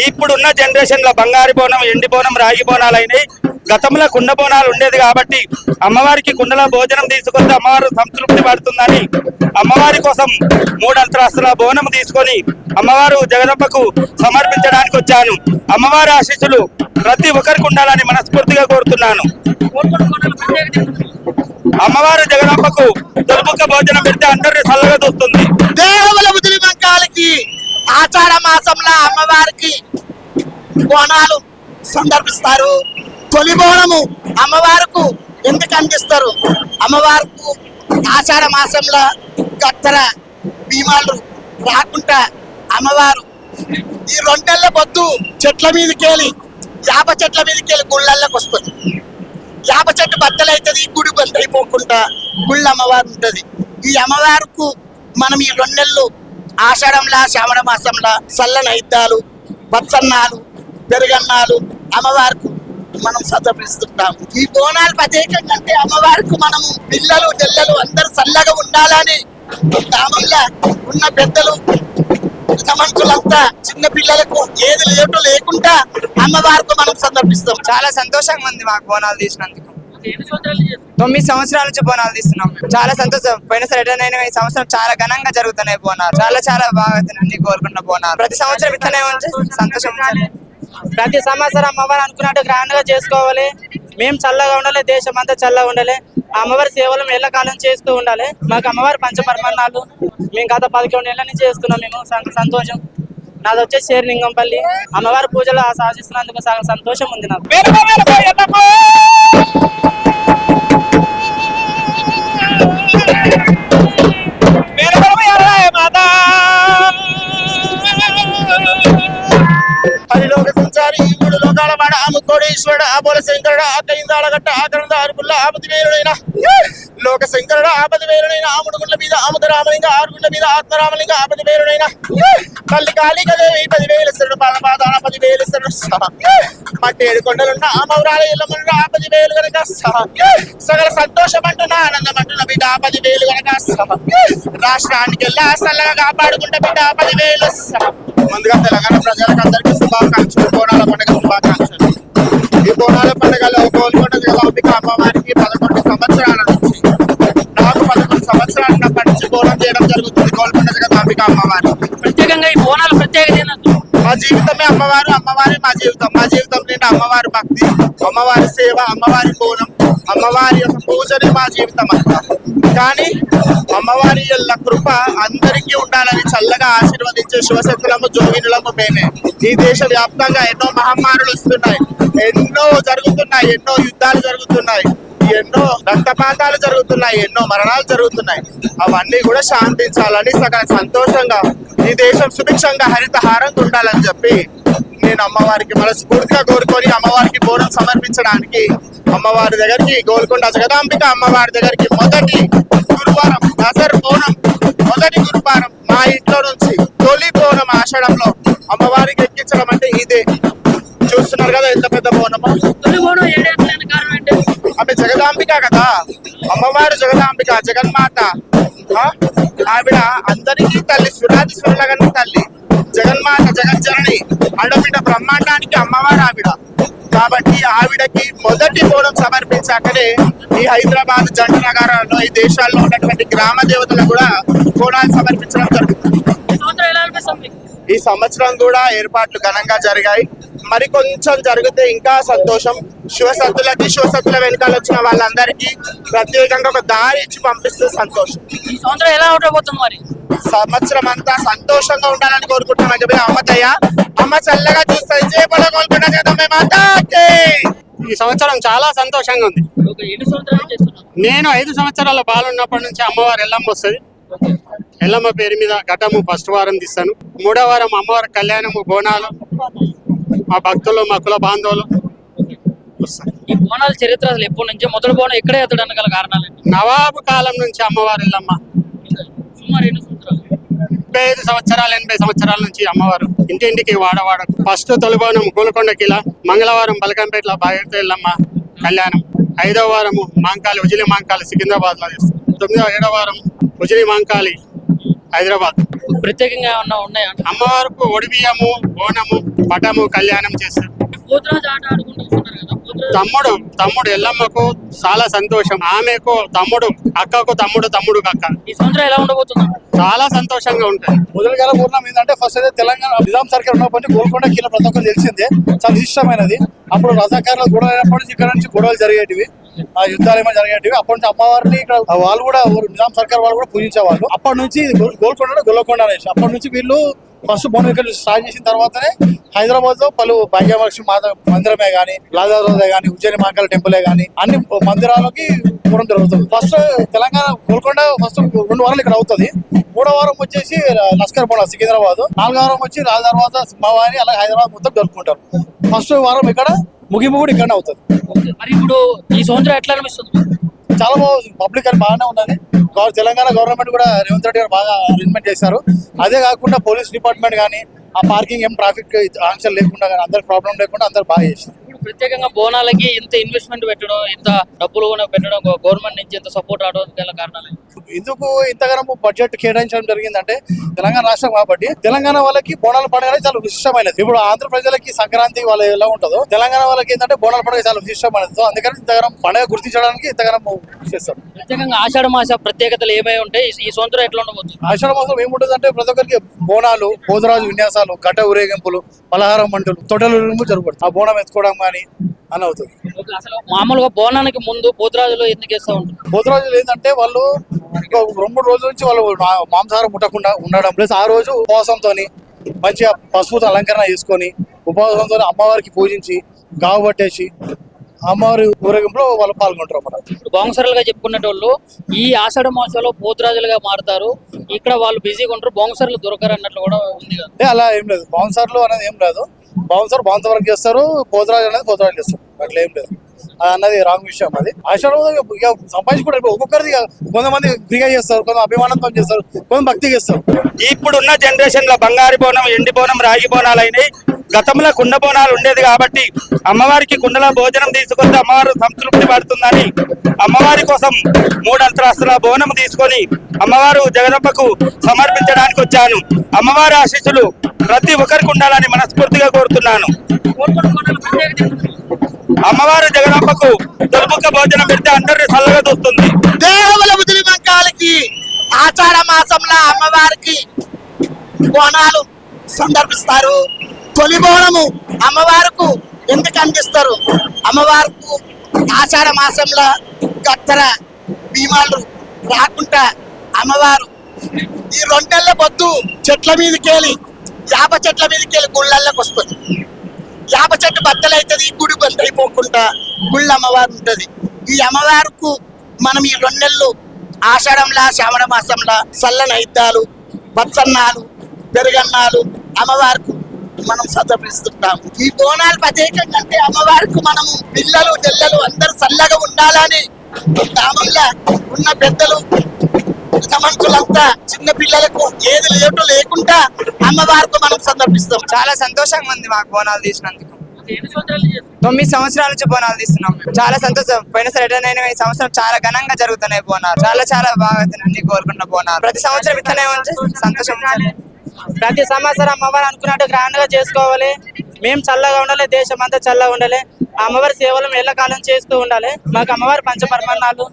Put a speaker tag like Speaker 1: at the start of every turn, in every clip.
Speaker 1: ఇప్పుడున్న జనరేషన్ లో బంగారు బోనం, ఎండి బోనం, రాగి బోనాలు అయినాయి. గతంలో కుండ బోనాలు ఉండేది కాబట్టి అమ్మవారికి కుండలో భోజనం తీసుకొస్తే అమ్మవారు సంతృప్తి పడుతుందని అమ్మవారి కోసం 3 అంతస్తుల బోనం తీసుకొని అమ్మవారు జగదంబకు సమర్పించడానికి వచ్చాను. అమ్మవారి ఆశీస్సులు ప్రతి ఒక్కరికి ఉండాలని మనస్ఫూర్తిగా కోరుతున్నాను. అమ్మవారు జగదంబకు తొలుముక్క భోజనం పెడితే అందరినీ చల్లగా చూస్తుంది.
Speaker 2: దేవుల ముదిరి మంకాలకి ఆషాఢ మాసంలో అమ్మవారికి బోనాలు సందర్భిస్తారు. తొలి బోనము అమ్మవారికి ఎందుకు అందిస్తారు? అమ్మవారికి ఆషాఢ మాసంలో కత్తెర భీమాలు రాకుండా అమ్మవారు ఈ 2 నెలల పొద్దు చెట్ల మీదకెళ్ళి యాప చెట్ల మీదకెళ్ళి గుళ్ళల్లోకి వస్తుంది. యాప చెట్టు బద్దలు అవుతుంది, గుడి బంద్ అయిపోకుండా గుళ్ళ అమ్మవారు ఉంటుంది. ఈ అమ్మవారికి మనం ఈ 2 నెలలు ఆషాఢంలా శ్రావణ మాసంలో చల్లని ఐద్దాలు, పచ్చన్నాలు, పెరుగన్నాలు అమ్మవారికి మనం సమర్పిస్తుంటాం. ఈ బోనాలు ప్రత్యేకంగా అంటే అమ్మవారికి మనము పిల్లలు నెల్లలు అందరూ చల్లగా ఉండాలని గ్రామంలో ఉన్న పెద్దలు మనుషులంతా చిన్న పిల్లలకు ఏది లేటు లేకుండా అమ్మవారికి మనం సమర్పిస్తాం.
Speaker 3: చాలా సంతోషంగా ఉంది మాకు బోనాలు తీసినందుకు. 9 సంవత్సరాల నుంచి బోనాలు తీస్తున్నాం. చాలా సంతోషం. పోయినసారి ఎటైనా ఈ సంవత్సరం చాలా ఘనంగా జరుగుతున్నాయి బోనాలు. చాలా బాగా అవుతున్నాయి కోరుకున్న బోనాలు. ప్రతి సంవత్సరం ఇట్లనే ఉంటే సంతోషం.
Speaker 4: ప్రతి సంవత్సరం అమ్మవారు అనుకున్నట్టు గ్రాండ్ గా చేసుకోవాలి. మేము చల్లగా ఉండాలి, దేశం అంతా చల్లగా ఉండాలి. అమ్మవారి సేవలు ఎల్లకాలం చేస్తూ ఉండాలి. మాకు అమ్మవారి పంచపరమాన్నాలు మేము గత 11 ఏళ్ళ నుంచి చేస్తున్నాం. మేము సంతోషం. నాది వచ్చేసి శేర్లింగంపల్లి. అమ్మవారి పూజలు ఆశిస్తున్నందుకు సంతోషం ఉంది నాకు.
Speaker 2: హరిలోక సంచారి మూడు లోకాల వాడ ముక్కోడేశ్వరుడు ఆబోల శంకరుడు ఆకయిందాలగట్ట ఆకరందారుకుల్ల ఆపది వేరుడైన లోక శంకరుడు ఆపది వేరుడైన ఆముడుగుండ్ల మీద ఆముద రామలింగ ఆరుగుండ్ల మీద ఆత్మరామలింగ ఆపది వేరుడైన తల్లి కాళికదేవి 10,000 శరణు పాదాన 10,000 శరణు మట్టేడు కొండలున్న ఆమౌరాల ఇళ్ళమున్న 10,000 కనుక సగల సంతోషం అంటున్న ఆనందం అంటున్న బిడ్డ 10,000 కనుక రాష్ట్రానికి వెళ్ళా సల్లగా కాపాడుకుంటే బిడ్డ 10,000. ముందుగా తెలంగాణ ప్రజలకు అందరికీ శుభాకాంక్షలు. బోనాల పండుగ శుభాకాంక్షలు. ఈ బోనాల పండుగలో గోల్కొండ జగదాంబిక అమ్మవారికి 11 సంవత్సరాల నుంచి నాకు 11 సంవత్సరాల నాటి నుంచి బోనం చేయడం జరుగుతుంది. గోల్కొండ జగదాంబిక అమ్మవారి
Speaker 4: ప్రత్యేకంగా ఈ బోనాలు ప్రత్యేకత
Speaker 2: మా జీవితమే అమ్మవారు, అమ్మవారి మా జీవితం. మా జీవితం నిండా అమ్మవారి భక్తి, అమ్మవారి సేవ, అమ్మవారి బోనం, అమ్మవారి యొక్క పూజనే మా జీవితం అంతా. కానీ అమ్మవారి యొక్క కృప అందరికీ ఉండాలని చల్లగా ఆశీర్వదించే శివశక్తులము జోగినులము మేమే. ఈ దేశ వ్యాప్తంగా ఎన్నో మహమ్మారులు వస్తున్నాయి, ఎన్నో జరుగుతున్నాయి, ఎన్నో యుద్ధాలు జరుగుతున్నాయి, ఎన్నో రక్తపాతాలు జరుగుతున్నాయి, ఎన్నో మరణాలు జరుగుతున్నాయి. అవన్నీ కూడా శాంతించాలని సగం సంతోషంగా ఈ దేశం సుభిక్షంగా హరితహారంగా ఉండాలని చెప్పి నేను అమ్మవారికి మనస్ఫూర్తిగా కోరుకొని అమ్మవారికి బోనం సమర్పించడానికి అమ్మవారి దగ్గరికి గోల్కొండ జగదాంబిక అమ్మవారి దగ్గరికి మొదటి గురువారం దసర్ బోనం మొదటి గురువారం మా ఇంట్లో నుంచి తొలి బోనం ఆషాఢంలో అమ్మవారికి ఎక్కించడం అంటే ఇదే. చూస్తున్నారు కదా ఎంత పెద్ద బోనమో. ఆమె జగదాంబిక కదా, అమ్మవారు జగదాంబిక, జగన్మాత. ఆవిడ అందరికీ తల్లి, సురాదిశ్వరులగానే తల్లి, జగన్మాత, జగజ్జనని, ఆడబిడ్డ బ్రహ్మాండానికి అమ్మవారు ఆవిడ. కాబట్టి ఆవిడకి మొదటి బోనం సమర్పించాకనే ఈ హైదరాబాద్ జంట నగరాల్లో ఈ దేశాల్లో ఉన్నటువంటి గ్రామ దేవతలకు కూడా బోనాలు సమర్పించడం జరుగుతుంది. ఈ సంవత్సరం కూడా ఏర్పాట్లు ఘనంగా జరిగాయి. మరి కొంచెం జరిగితే ఇంకా సంతోషం. శివసత్తులకి, శివసత్తుల వెనకాల వచ్చిన వాళ్ళందరికీ ప్రత్యేకంగా ఒక దారి ఇచ్చి పంపిస్తే సంతోషం.
Speaker 4: ఎలా ఉండబోతుంది మరి?
Speaker 2: సంవత్సరం అంతా సంతోషంగా ఉండాలని కోరుకుంటున్నాం. చెప్పి అమ్మతయ్య అమ్మ చల్లగా చూస్తాయి.
Speaker 5: ఈ సంవత్సరం చాలా సంతోషంగా ఉంది. నేను 5 సంవత్సరాల బాలున్నప్పటి నుంచి అమ్మవారు ఎల్లమ్మ వస్తుంది. ఎల్లమ్మ పేరు మీద ఘటము ఫస్ట్ వారం తీస్తాను. 3వ వారం అమ్మవారి కళ్యాణము, బోనాలు, మా భక్తులు, మా కుల బాంధవులు వస్తారు.
Speaker 4: ఈ బోనాల చరిత్ర అసలు ఎప్పటి నుంచి మొదటి బోనం ఎక్కడే ఎత్తడానికి గల కారణాలు?
Speaker 5: నవాబు కాలం నుంచి అమ్మవారు ఎల్లమ్మ
Speaker 4: సుమారు 8 సంవత్సరాలు,
Speaker 5: 75 సంవత్సరాలు, 80 సంవత్సరాల నుంచి అమ్మవారు ఇంటింటికి వాడవాడ. ఫస్ట్ తొలిబోనం గోల్కొండ కిలా, మంగళవారం బలకంపేటలో భాగీరథ ఎల్లమ్మ కళ్యాణం, 5వ వారము మాంకాలి, ఉజిలి మాంకాలి సికింద్రాబాద్ లో చేస్తారు. 9వ 7వ వారం ఉజిలి మాంకాలి హైదరాబాద్.
Speaker 6: ప్రత్యేకంగా ఏమన్నా ఉన్నాయా?
Speaker 5: అమ్మవారికి ఒడిబియ్యము, బోనము, పటము, కళ్యాణం చేస్తారు.
Speaker 6: పోతురాజు ఆట ఆడుకుంటూ వస్తున్నారు కదా,
Speaker 5: తమ్ముడు తమ్ముడు ఎల్లమ్మకు చాలా సంతోషం. ఆమెకు తమ్ముడు, అక్కకు తమ్ముడు, తమ్ముడు అక్క.
Speaker 6: ఈ సంవత్సరం ఎలా ఉండబోతుంది?
Speaker 5: చాలా సంతోషంగా ఉంటుంది.
Speaker 7: మొదలుగాల పూర్ణం ఏంటంటే ఫస్ట్ అయితే తెలంగాణ నిజాం సర్కార్ ఉన్నప్పటి గోల్కొండ కిలో ప్రతి ఒక్కరు తెలిసిందే, చాలా ఇష్టమైనది. అప్పుడు రజాకారుల గొడవ అయినప్పటి నుంచి ఇక్కడ నుంచి గొడవలు జరిగేటివి, ఆ యుద్ధాలు ఏమైనా జరిగేటివి. అప్పటి నుంచి అమ్మవారిని ఇక్కడ వాళ్ళు కూడా నిజాం సర్కార్ వాళ్ళు కూడా పూజించేవాళ్ళు. అప్పటి నుంచి గోల్కొండ గొల్లకొండ అనేసి అప్పటి నుంచి వీళ్ళు ఫస్ట్ బోనం ఇక్కడ స్టార్ట్ చేసిన తర్వాతనే హైదరాబాద్ లో పలు భాగ్యలక్ష్మి మాత మందిరమే గానీ, లాజారోదే గానీ, ఉజ్జయిని మహాకాళి టెంపులే గానీ అన్ని మందిరాలకి పోవడం జరుగుతుంది. ఫస్ట్ తెలంగాణ గోల్కొండ ఫస్ట్ 2 వారాలు ఇక్కడ అవుతుంది. 3వ వారం వచ్చేసి లష్కర్ బోనా సికింద్రాబాద్, 4వ వారం వచ్చి లాల్ దర్వాజా సింహవాహిని, అలాగే హైదరాబాద్ మొత్తం జరుపుకుంటారు. ఫస్ట్ వారం ఇక్కడ, ముగింపు కూడా ఇక్కడనే అవుతుంది.
Speaker 6: మరి ఇప్పుడు ఈ సంవత్సరం ఎట్లా అనిపిస్తుంది?
Speaker 7: చాలా బాగుంది, పబ్లిక్ అని బాగానే ఉన్నది. తెలంగాణ గవర్నమెంట్ కూడా రేవంత్ రెడ్డి గారు బాగా అరేంజ్మెంట్ చేశారు. అదే కాకుండా పోలీస్ డిపార్ట్మెంట్ కానీ ఆ పార్కింగ్ ఏం ట్రాఫిక్ ఆంక్షలు లేకుండా కానీ అందరికి ప్రాబ్లం లేకుండా అందరు బాగా చేశారు.
Speaker 6: ఇప్పుడు ప్రత్యేకంగా బోనాలకి ఇంత ఇన్వెస్ట్మెంట్ పెట్టడం, ఇంత డబ్బులు కూడా పెట్టడం గవర్నమెంట్ నుంచి ఇంత సపోర్ట్ రావడం గల కారణాలు
Speaker 7: ఎందుకు ఇంతగానో బడ్జెట్ కేటాయించడం జరిగిందంటే తెలంగాణ రాష్ట్రం కాబట్టి తెలంగాణ వాళ్ళకి బోనాల పండుగ అనేది చాలా విశిష్టమైనది. ఇప్పుడు ఆంధ్ర ప్రజలకి సంక్రాంతి వాళ్ళు ఎలా ఉంటుందో తెలంగాణ వాళ్ళకి ఏంటంటే బోనాల పండుగ చాలా విశిష్టమైనది. సో అందుకని ఇంతగానం పండుగ గుర్తించడానికి ఇంతగానం చేస్తారు.
Speaker 6: ప్రత్యేకంగా ఆషాఢ మాస ప్రత్యేకతలు ఏమై ఉంటాయి? ఈ సంవత్సరం ఎట్లా ఉండబోతుంది?
Speaker 7: ఆషాఢ మాసం ఏముంటుంది అంటే ప్రతి ఒక్కరికి బోనాలు, పోతురాజు విన్యాసాలు, గడ్డ ఊరేగింపులు, పలహారం మంటలు, తొట్టెల ఊరేగింపు జరుగుతుంది. ఆ బోనం ఎత్తుకోవడం కానీ అని అవుతుంది.
Speaker 6: అసలు మామూలుగా బోనానికి ముందు పోతురాజులు ఎందుకు వేస్తూ ఉంటారు?
Speaker 7: పోతురాజులు ఏంటంటే వాళ్ళు 2-3 రోజుల నుంచి వాళ్ళు మాంసాహారం ముట్టకుండా ఉండడం, ప్లస్ ఆ రోజు ఉపవాసంతో మంచిగా పసుపుతో అలంకరణ చేసుకొని ఉపవాసంతో అమ్మవారికి పూజించి గావు పట్టేసి అమ్మవారి ఊరేగింపులో వాళ్ళు పాల్గొంటారు అన్నమాట.
Speaker 6: ఇప్పుడు బౌన్సర్లుగా చెప్పుకునేటోళ్ళు ఈ ఆషాఢ మాసంలో పోతురాజులుగా మారుతారు, ఇక్కడ వాళ్ళు బిజీగా ఉంటారు, బౌన్సర్లు దొరకరు అన్నట్లు కూడా ఉంది కదా?
Speaker 7: అలా ఏం లేదు, బౌన్సర్లు అనేది ఏం లేదు. బౌన్సర్ వరకు చేస్తారు, పోతురాజు అనేది పోతురాజు చేస్తారు, అట్లా ఏం లేదు. అన్నది రాంగ్ విషయం. అది ఆషాఢం సంపాదించుకుంటారు. ఒక్కొక్కరిది కొంతమంది ఫ్రీగా చేస్తారు, కొంత అభిమానంతో చేస్తారు, కొంత భక్తి చేస్తారు.
Speaker 1: ఇప్పుడున్న జనరేషన్ లో బంగారు బోనం, ఎండి బోనం, రాగి బోనాలు అయినాయి. గతంలో కుండ బోనాలు ఉండేది కాబట్టి అమ్మవారికి కుండలో భోజనం తీసుకొస్తే అమ్మవారు సంతృప్తి పడుతుందని అమ్మవారి కోసం 3 అంతస్తుల బోనం తీసుకొని అమ్మవారు జగదంబకు సమర్పించడానికి వచ్చాను. అమ్మవారి ఆశీస్సులు ప్రతి ఒక్కరికి ఉండాలని మనస్ఫూర్తిగా కోరుతున్నాను. అమ్మవారు జగదంబకు తొలుముక్క భోజనం పెడితే అందరినీ చల్లగా చూస్తుంది.
Speaker 2: దేవుల ముదిలి మంకాలకి ఆషాఢ మాసంలో అమ్మవారికి బోనాలు సందర్భిస్తారు. తొలి బోనము అమ్మవారికి ఎందుకు అందిస్తారు? అమ్మవారికి ఆషాఢ మాసంలో కత్తెర భీమాలు రాకుండా అమ్మవారు ఈ 2 నెలల పొద్దు చెట్ల మీదకెళ్ళి, యాప చెట్ల మీదకెళ్ళి గుళ్ళల్లోకి వస్తుంది. యాప చెట్టు బద్దలైతుంది, గుడి బంద్ అయిపోకుండా గుళ్ళ అమ్మవారు ఉంటుంది. ఈ అమ్మవారికి మనం ఈ 2 నెలలు ఆషాఢంలా, శ్రావణ మాసంలో చల్లని ఐద్దాలు, పచ్చన్నాలు, పెరుగన్నాలు అమ్మవారికి మనం సమర్పిస్తుంటాము. ఈ బోనాలు ప్రత్యేకంగా అంటే అమ్మవారికి మనము పిల్లలు నెల్లలు అందరూ చల్లగా ఉండాలని గ్రామంలో ఉన్న పెద్దలు మనుషులంతా చిన్న పిల్లలకు ఏది లేకుండా అమ్మవారికి మనం సందర్భిస్తాం.
Speaker 3: చాలా సంతోషంగా ఉంది మాకు బోనాలు తీసినందుకు.
Speaker 6: ఎన్ని సంవత్సరాలు చేస్తారు?
Speaker 3: 9 సంవత్సరాల నుంచి బోనాలు తీస్తున్నాం. చాలా సంతోషం. పోయినసారి రిటర్న్ అయిన ఈ సంవత్సరం చాలా ఘనంగా జరుగుతున్నాయి బోనాలు. చాలా బాగా అన్ని కోరుకున్న బోనాలు ప్రతి సంవత్సరం ఇట్లనే ఉంటే సంతోషం.
Speaker 4: ప్రతి సంవత్సరం అమ్మవారు అనుకున్నట్టు గ్రాండ్ గా చేసుకోవాలి. మేము చల్లగా ఉండాలి, దేశం అంతా చల్లగా ఉండాలి. అమ్మవారి సేవలు ఎల్లకాలం చేస్తూ ఉండాలి. మాకు అమ్మవారి పంచపరమాన్నాలు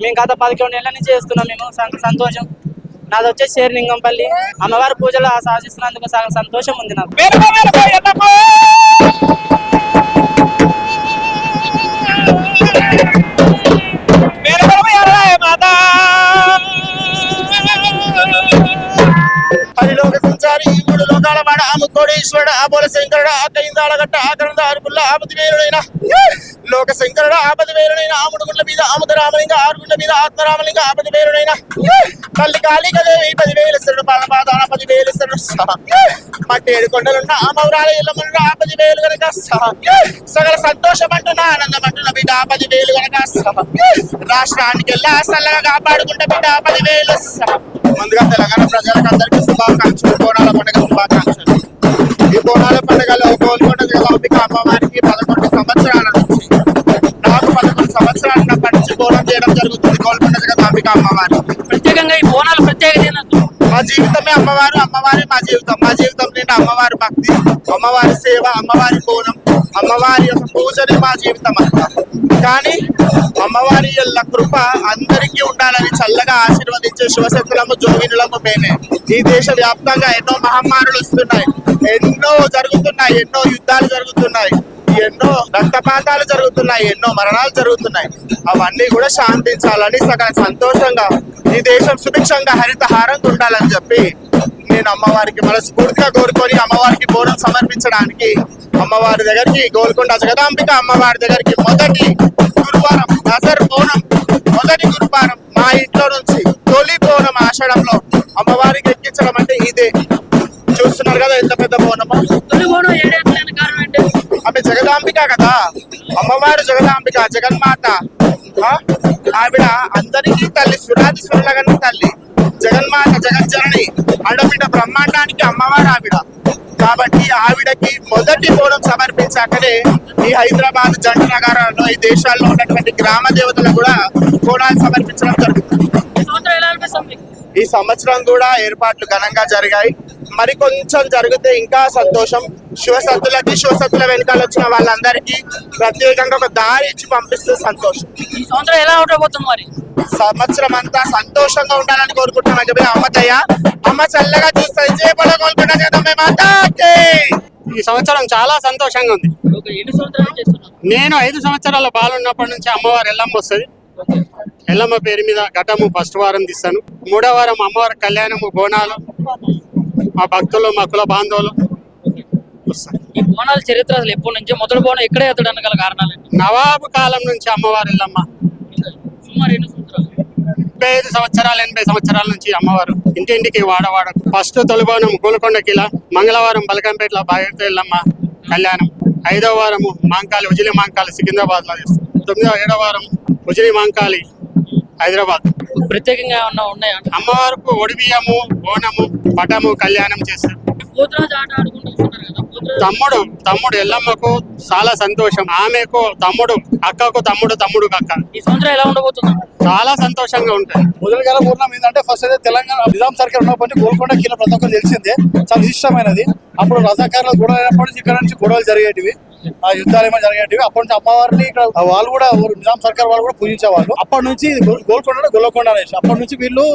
Speaker 4: మేము గత 11 ఏళ్ళ నుంచి చేస్తున్నాం. మేము సంతోషం. నాది వచ్చేసి శేర్లింగంపల్లి. అమ్మవారి పూజలు ఆశిస్తున్నందుకు సంతోషం ఉంది నాకు.
Speaker 2: హరిలోక సంచారి మూడు లోకాల వాడ ఆముకోడేశ్వరుడు ఆబోల శంకరుడు ఆకయిందాలగట్ట ఆకరందారుపుల్ల ఆపతి వేరుడైన లోక శంకరుడు ఆపతి వేరుడైన ఆముడుగుండ్ల మీద ఆముద రామలింగ ఆరుగుండ్ల మీద ఆత్మరామలింగ ఆపతి వేరుడైన తల్లి కాళికదేవి 10,000 ఇస్తాడు, పాలపాదాన 10,000 ఇస్తాడు. మట్టేడు కొండలున్న ఆమౌరాల ఇళ్ళమున్న 10,000 కనుక సగల సంతోషం అంటున్నా ఆనందం అంటున్న బిడ్డ 10,000 కనుక రాష్ట్రానికి వెళ్ళా సల్లగా కాపాడుకుంటే బిడ్డ 10,000. ముందుగా తెలంగాణ ప్రజలకు అందరికీ శుభాకాంక్షలు, బోనాల పండుగ శుభాకాంక్షలు. ఈ బోనాల పండుగలో గోల్కొండ జగదంబిక అమ్మవారికి 11 సంవత్సరాల నుంచి, నాకు 11 సంవత్సరాల నుంచి బోనం చేయడం జరుగుతుంది. గోల్కొండ జగదంబిక అమ్మవారి
Speaker 6: ప్రత్యేకంగా ఈ బోనాలు ప్రత్యేకత ఏంటంటే
Speaker 2: మా జీవితమే అమ్మవారు, అమ్మవారి మా జీవితం. మా జీవితం నిండా అమ్మవారి భక్తి, అమ్మవారి సేవ, అమ్మవారి బోనం, అమ్మవారి యొక్క పూజనే మా జీవితం అంతా. కానీ అమ్మవారి యొక్క కృప అందరికీ ఉండాలని చల్లగా ఆశీర్వదించే శివశక్తులము జోగినులము మేమే. ఈ దేశ వ్యాప్తంగా ఎన్నో మహమ్మారులు వస్తున్నాయి, ఎన్నో జరుగుతున్నాయి, ఎన్నో యుద్ధాలు జరుగుతున్నాయి, ఎన్నో రక్తపాతాలు జరుగుతున్నాయి, ఎన్నో మరణాలు జరుగుతున్నాయి. అవన్నీ కూడా శాంతించాలని సకల సంతోషంగా ఈ దేశం సుభిక్షంగా హరితహారంగా ఉండాలని చెప్పి నేను అమ్మవారికి మనస్ఫూర్తిగా కోరుకొని అమ్మవారికి బోనం సమర్పించడానికి అమ్మవారి దగ్గరికి, గోల్కొండ జగదాంబిక అమ్మవారి దగ్గరికి మొదటి గురువారం దసర్ బోనం, మొదటి గురువారం మా ఇంట్లో నుంచి తొలి బోనం ఆషాఢంలో అమ్మవారికి ఎక్కించడం అంటే ఇదే. చూస్తున్నారు కదా ఎంత పెద్ద బోనమో. ఆమె జగదాంబిక కదా, అమ్మవారు జగదాంబిక, జగన్మాత. ఆవిడ అందరికీ తల్లి, సురాది సురలగని తల్లి, జగన్మాత, జగజ్జనని, అండపిట బ్రహ్మాండానికి అమ్మవారు ఆవిడ. కాబట్టి ఆవిడకి మొదటి బోనం సమర్పించాకనే ఈ హైదరాబాద్, జంట నగరాల్లో, ఈ దేశాల్లో ఉన్నటువంటి గ్రామ దేవతలు కూడా బోనాలు సమర్పించడం జరుగుతుంది. ఈ సంవత్సరం కూడా ఏర్పాట్లు ఘనంగా జరిగాయి. మరి కొంచెం జరిగితే ఇంకా సంతోషం. శివసత్తులకి, శివసత్తుల వెనకాల వచ్చిన వాళ్ళందరికీ ప్రత్యేకంగా ఒక దారి ఇచ్చి పంపిస్తే సంతోషం.
Speaker 6: ఈ సంవత్సరం ఎలా ఉండబోతుంది మరి?
Speaker 2: సంవత్సరం అంతా సంతోషంగా ఉండాలని కోరుకుంటున్నాం. చెప్పి అమ్మతయ్య, అమ్మ చల్లగా చూస్తాయి. జయపడ కోరుకుంటా చేద్దాం మాతాకి.
Speaker 5: ఈ సంవత్సరం చాలా సంతోషంగా ఉంది.
Speaker 6: ఎన్ని సంవత్సరాలు చేస్తున్నారు?
Speaker 5: నేను 5 సంవత్సరాల బాలున్నప్పటి నుంచి అమ్మవారు ఎల్లమ్మ వస్తుంది. ఎల్లమ్మ పేరు మీద ఘటము ఫస్ట్ వారం తీస్తాను. 3వ వారం అమ్మవారి కళ్యాణము, బోనాలు, మా భక్తులు, మా కుల బాంధవులు వస్తారు.
Speaker 6: ఈ బోనాల చరిత్ర అసలు ఎప్పటి నుంచి? మొదటి బోనం ఎక్కడే ఎత్తడానికి గల కారణాలు ఏంటి?
Speaker 5: నవాబు కాలం నుంచి అమ్మవారు ఎల్లమ్మ
Speaker 6: సుమారు ఎన్ని సంవత్సరాలు?
Speaker 5: 75 సంవత్సరాలు, 80 సంవత్సరాల నుంచి అమ్మవారు ఇంటింటికి, వాడవాడ. ఫస్ట్ తొలిబోనం గోల్కొండ కిలా, మంగళవారం బలకంపేటలో బాగేతో ఎల్లమ్మ కళ్యాణం, 5వ వారము మాంకాలి, ఉజిలి మాంకాలి సికింద్రాబాద్ లో చేస్తారు. 9వ 7వ వారం ఉజిలి మాంకాలి హైదరాబాద్.
Speaker 6: ప్రత్యేకంగా ఏమన్నా ఉన్నాయా?
Speaker 5: అమ్మవారికి ఒడిబియ్యము, బోనము, పటము కళ్యాణం చేస్తారు.
Speaker 6: పోతురాజు ఆట ఆడుకుంటూ వస్తున్నారు కదా,
Speaker 5: తమ్ముడు ఎల్లమ్మకు చాలా సంతోషం. ఆమెకు తమ్ముడు, అక్కకు తమ్ముడు, తమ్ముడుకు అక్క.
Speaker 6: ఈ సంవత్సరం ఎలా ఉండబోతుంది?
Speaker 5: చాలా సంతోషంగా ఉంటుంది.
Speaker 7: మొదలుగా పూర్ణం ఏంటంటే ఫస్ట్ అయితే తెలంగాణ నిజాం సర్కార్ ఉన్నప్పటి నుంచి గోల్కొండ కిలా ప్రతి ఒక్కరు తెలిసిందే, చాలా విశిష్టమైనది. అప్పుడు రజాకారులు గొడవ అయినప్పటి నుంచి ఇక్కడ నుంచి గొడవలు జరిగేటివి, ఆ యుద్ధాలు ఏమైనా జరిగేటివి. అప్పటి నుంచి అమ్మవారిని ఇక్కడ వాళ్ళు కూడా నిజాం సర్కార్ వాళ్ళు కూడా పూజించేవాళ్ళు. అప్పటి నుంచి గోల్కొండ గొల్లకొండ అనేసి అప్పటి నుంచి వీళ్ళు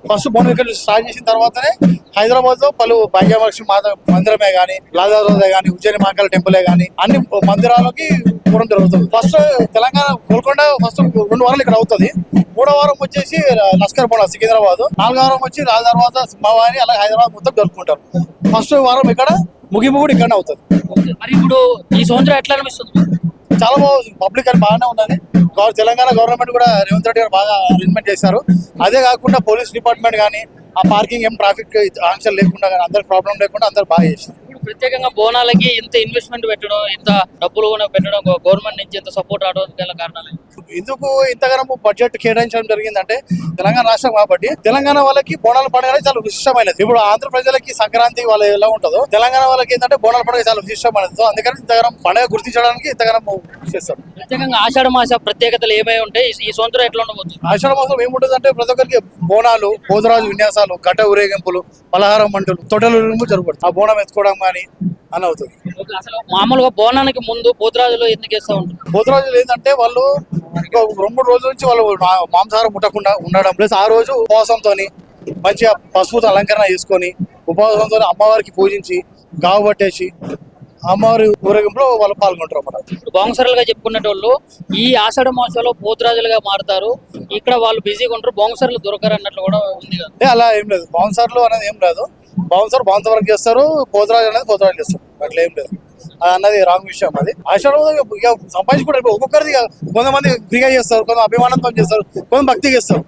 Speaker 7: ఫస్ట్ బోనం ఇక్కడ స్టార్ట్ చేసిన తర్వాతనే హైదరాబాద్ లో పలు భాగ్యలక్ష్మి మాత మందిరమే గానీ, లాదారోదే గానీ, ఉజ్జయిని మహాకాళి టెంపులే గానీ అన్ని మందిరాలకి పోవడం జరుగుతుంది. ఫస్ట్ తెలంగాణ గోల్కొండ ఫస్ట్ 2 వారాలు ఇక్కడ అవుతుంది. 3వ వారం వచ్చేసి లష్కర్ బోనా సికింద్రాబాద్, 4వ వారం వచ్చి లాల్ దర్వాజా, సింహవాహిని, అలాగే హైదరాబాద్ మొత్తం జరుపుకుంటారు. ఫస్ట్ వారం ఇక్కడ, ముగింపు కూడా ఇక్కడనే అవుతుంది.
Speaker 6: మరి ఇప్పుడు ఈ సంవత్సరం ఎట్లా అనిపిస్తుంది?
Speaker 7: చాలా బాగుంది. పబ్లిక్ అని బాగానే ఉన్నది. తెలంగాణ గవర్నమెంట్ కూడా రేవంత్ రెడ్డి గారు బాగా అరేంజ్మెంట్ చేశారు. అదే కాకుండా పోలీస్ డిపార్ట్మెంట్ కానీ, ఆ పార్కింగ్ ఏం ట్రాఫిక్ ఆంక్షలు లేకుండా కానీ, అందరికి ప్రాబ్లం లేకుండా అందరు బాగా చేశారు.
Speaker 6: ప్రత్యేకంగా బోనాలకి ఇంత ఇన్వెస్ట్మెంట్ పెట్టడం, ఇంత డబ్బులు కూడా పెట్టడం, గవర్నమెంట్ నుంచి ఇంత సపోర్ట్ రావడం గల కారణాలు
Speaker 7: ఎందుకు ఇంతగానో బడ్జెట్ కేటాయించడం జరిగిందంటే తెలంగాణ రాష్ట్రం కాబట్టి తెలంగాణ వాళ్ళకి బోనాల పండుగ అనేది చాలా విశిష్టమైనది. ఇప్పుడు ఆంధ్ర ప్రజలకి సంక్రాంతి వాళ్ళు ఎలా ఉంటుందో తెలంగాణ వాళ్ళకి ఏంటంటే బోనాల పండుగ చాలా విశిష్టమైనది. సో అందుకని ఇంతగానం పండుగ గుర్తించడానికి ఇంతగానం చేస్తారు.
Speaker 6: ప్రత్యేకంగా ఆషాఢ మాస ప్రత్యేకతలు ఏమై ఉంటాయి? ఈ సంవత్సరం ఎట్లా ఉండబోతుంది?
Speaker 7: ఆషాఢ మాసం ఏముంటుంది అంటే ప్రతి ఒక్కరికి బోనాలు, పోతురాజు విన్యాసాలు, ఘట ఊరేగింపులు, పలహారం మంటలు, తొట్టెలు జరుగుతుంది. ఆ బోనం ఎత్తుకోవడం కానీ అని అవుతుంది.
Speaker 6: అసలు మామూలుగా బోనానికి ముందు పోతురాజులు ఎందుకు వేస్తూ ఉంటారు?
Speaker 7: పోతురాజులు ఏంటంటే వాళ్ళు 2-3 రోజుల నుంచి వాళ్ళు మాంసాహారం ముట్టకుండా ఉండడం, ప్లస్ ఆ రోజు ఉపవాసంతో మంచిగా పసుపుతో అలంకరణ చేసుకొని ఉపవాసంతో అమ్మవారికి పూజించి గావు పట్టేసి అమ్మవారి ఊరేగింపులో వాళ్ళు పాల్గొంటారు అన్నమాట.
Speaker 6: బొంగసరులుగా చెప్పుకునేటోళ్ళు ఈ ఆషాఢ మాసంలో పోతురాజులుగా మారుతారు, ఇక్కడ వాళ్ళు బిజీగా ఉంటారు, బొంగసరులు దొరకరు అన్నట్లు కూడా ఉంది కదా.
Speaker 7: అలా ఏం లేదు, బౌన్సర్లు అనేది ఏం లేదు. బౌన్సర్ వర్క్ చేస్తారు, పోతురాజు అనేది పోతురాజు చేస్తారు, అట్లా ఏం లేదు. అది అన్నది రాంగ్ విషయం. అది ఆషాఢం సంపాదించుకుంటారు. ఒక్కొక్కరిది కొంతమంది ఫ్రీగా చేస్తారు, కొంత అభిమానంతో చేస్తారు, కొంత భక్తి చేస్తారు.